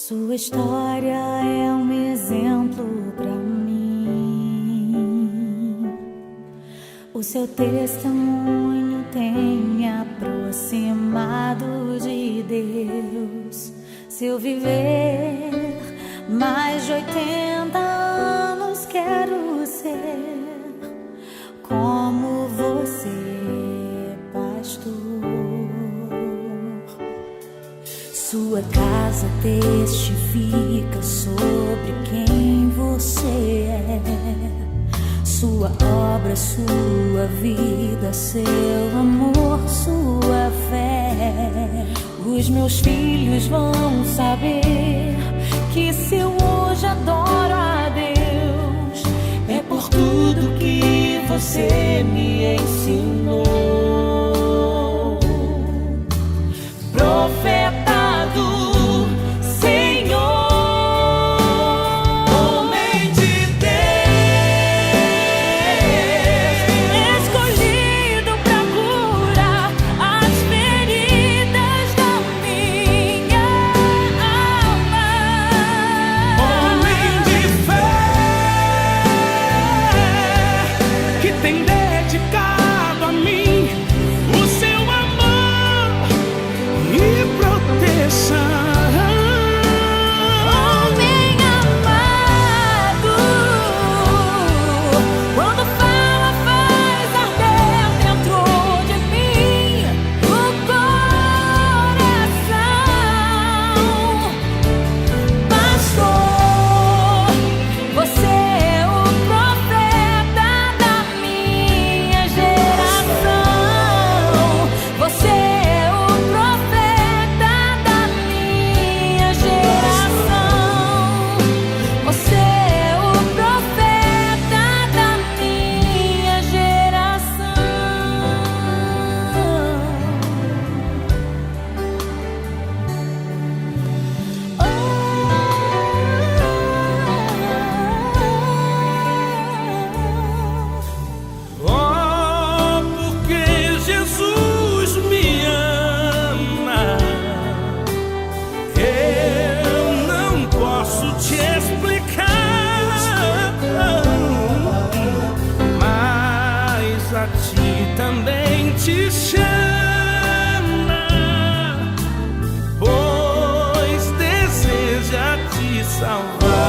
Sua história é um exemplo para mim. O seu testemunho tem me aproximado de Deus. Se eu viver mais de 80 anos, quero ser como você, pastor. Sua casa testifica sobre quem você é. Sua obra, sua vida, seu amor, sua fé. Os meus filhos vão saber que se eu hoje adoro a Deus, é por tudo que você me ensinou. Profeta do Senhor, homem de Deus, escolhido pra curar as feridas da minha alma. Homem de fé, que tem dedicado a mim o seu amor e proteção. Homem amado, quando fala faz arder dentro de mim o coração. Pastor, você é o profeta da minha geração. Você é o profeta da minha geração. Você é o profeta da minha geração. Oh, porque Jesus me ama, eu não posso te explicar, mas a ti também te chama, pois deseja te salvar.